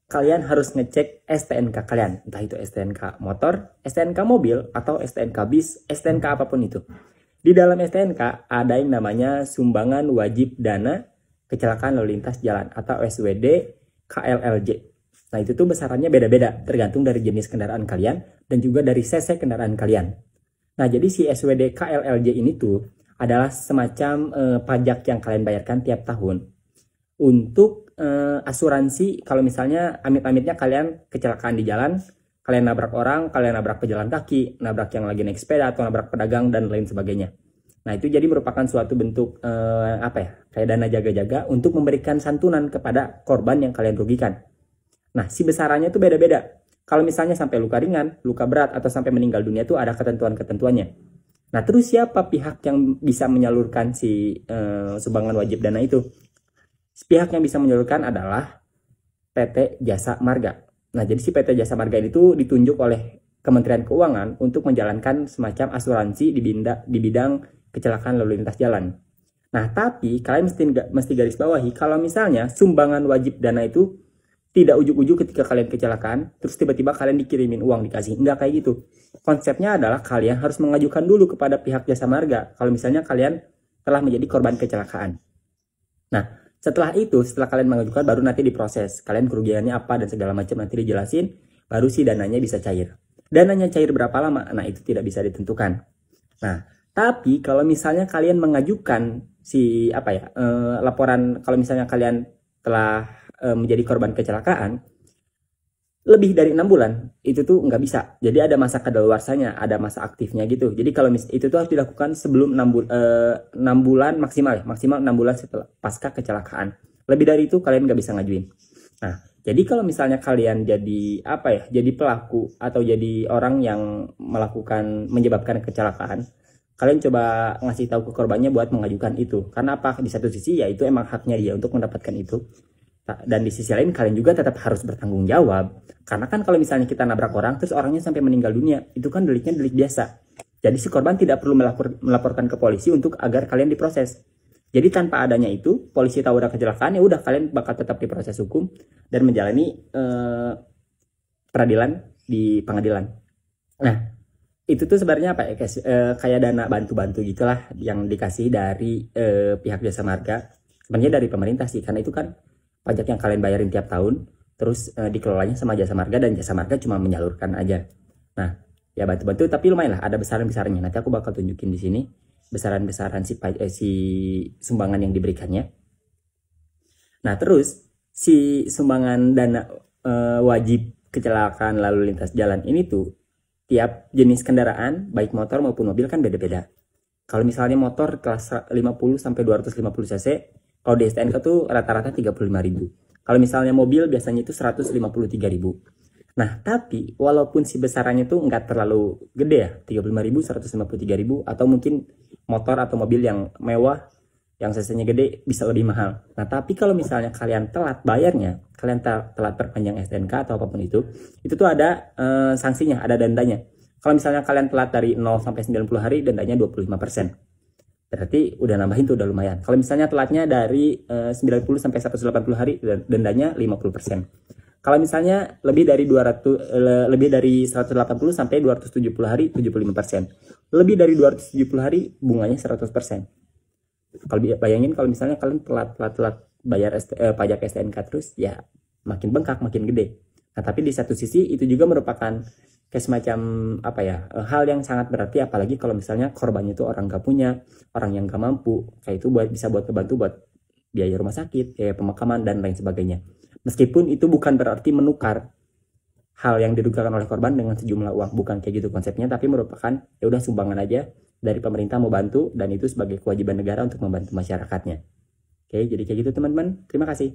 kalian harus ngecek STNK kalian. Entah itu STNK motor, STNK mobil, atau STNK bis, STNK apapun itu. Di dalam STNK ada yang namanya sumbangan wajib dana kecelakaan lalu lintas jalan atau SWD KLLJ. Nah itu tuh besarannya beda-beda tergantung dari jenis kendaraan kalian dan juga dari cc kendaraan kalian. Nah jadi si SWD KLLJ ini tuh adalah semacam pajak yang kalian bayarkan tiap tahun untuk asuransi kalau misalnya amit-amitnya kalian kecelakaan di jalan, kalian nabrak orang, kalian nabrak pejalan kaki, nabrak yang lagi naik sepeda atau nabrak pedagang dan lain sebagainya. Nah itu jadi merupakan suatu bentuk kayak dana jaga-jaga untuk memberikan santunan kepada korban yang kalian rugikan. Nah si besarannya itu beda-beda. Kalau misalnya sampai luka ringan, luka berat atau sampai meninggal dunia itu ada ketentuan-ketentuannya. Nah terus siapa pihak yang bisa menyalurkan si sumbangan wajib dana itu? Pihak yang bisa menyalurkan adalah PT Jasa Marga. Nah jadi si PT Jasa Marga itu ditunjuk oleh Kementerian Keuangan untuk menjalankan semacam asuransi di bidang kecelakaan lalu lintas jalan. Nah, tapi kalian mesti garis bawahi kalau misalnya sumbangan wajib dana itu tidak ujuk-ujuk ketika kalian kecelakaan, terus tiba-tiba kalian dikirimin uang dikasih. Enggak kayak gitu. Konsepnya adalah kalian harus mengajukan dulu kepada pihak jasa marga kalau misalnya kalian telah menjadi korban kecelakaan. Nah, setelah kalian mengajukan baru nanti diproses. Kalian kerugiannya apa dan segala macam nanti dijelasin, baru si dananya bisa cair. Dananya cair berapa lama? Nah, itu tidak bisa ditentukan. Nah, tapi kalau misalnya kalian mengajukan laporan kalau misalnya kalian telah menjadi korban kecelakaan lebih dari 6 bulan, itu tuh nggak bisa. Jadi ada masa kadaluarsanya, ada masa aktifnya gitu. Jadi kalau itu tuh harus dilakukan sebelum 6 bulan maksimal 6 bulan setelah pasca kecelakaan. Lebih dari itu kalian nggak bisa ngajuin. Nah, jadi kalau misalnya kalian jadi pelaku atau jadi orang yang menyebabkan kecelakaan, kalian coba ngasih tahu ke korbannya buat mengajukan itu. Karena apa? Di satu sisi ya itu emang haknya dia untuk mendapatkan itu. Dan di sisi lain kalian juga tetap harus bertanggung jawab. Karena kan kalau misalnya kita nabrak orang terus orangnya sampai meninggal dunia, itu kan deliknya delik biasa. Jadi si korban tidak perlu melaporkan ke polisi untuk agar kalian diproses. Jadi tanpa adanya itu, polisi tahu ada kecelakaan, ya udah kalian bakal tetap diproses hukum dan menjalani peradilan di pengadilan. Nah, itu tuh sebenarnya apa ya guys, kayak dana bantu-bantu gitulah yang dikasih dari pihak jasa marga, sebenarnya dari pemerintah sih, karena itu kan pajak yang kalian bayarin tiap tahun terus dikelolanya sama jasa marga dan jasa marga cuma menyalurkan aja. Nah ya bantu-bantu tapi lumayan lah, ada besaran-besarannya, nanti aku bakal tunjukin di sini besaran-besaran si sumbangan yang diberikannya. Nah terus si sumbangan dana wajib kecelakaan lalu lintas jalan ini tuh tiap jenis kendaraan, baik motor maupun mobil kan beda-beda. Kalau misalnya motor kelas 50 sampai 250 cc, kalau di STNK tuh rata-rata 35.000. Kalau misalnya mobil biasanya itu 153.000. Nah, tapi walaupun si besarannya tuh nggak terlalu gede ya, 35.000, 153.000, atau mungkin motor atau mobil yang mewah, yang cc-nya gede bisa lebih mahal. Nah, tapi kalau misalnya kalian telat bayarnya, kalian telat perpanjang STNK atau apapun itu tuh ada sanksinya, ada dendanya. Kalau misalnya kalian telat dari 0 sampai 90 hari, dendanya 25%. Berarti udah nambahin tuh, udah lumayan. Kalau misalnya telatnya dari 90 sampai 180 hari, dendanya 50%. Kalau misalnya lebih dari 180 sampai 270 hari, 75%. Lebih dari 270 hari, bunganya 100%. Kalau bayangin kalau misalnya kalian telat bayar pajak STNK terus, ya makin bengkak, makin gede. Nah, tapi di satu sisi itu juga merupakan kayak semacam hal yang sangat berarti, apalagi kalau misalnya korbannya itu orang gak punya, orang yang gak mampu, kayak itu bisa buat kebantu buat biaya rumah sakit, biaya pemakaman dan lain sebagainya. Meskipun itu bukan berarti menukar hal yang dirugikan oleh korban dengan sejumlah uang, bukan kayak gitu konsepnya, tapi merupakan ya udah sumbangan aja dari pemerintah mau bantu, dan itu sebagai kewajiban negara untuk membantu masyarakatnya. Oke, jadi kayak gitu teman-teman. Terima kasih.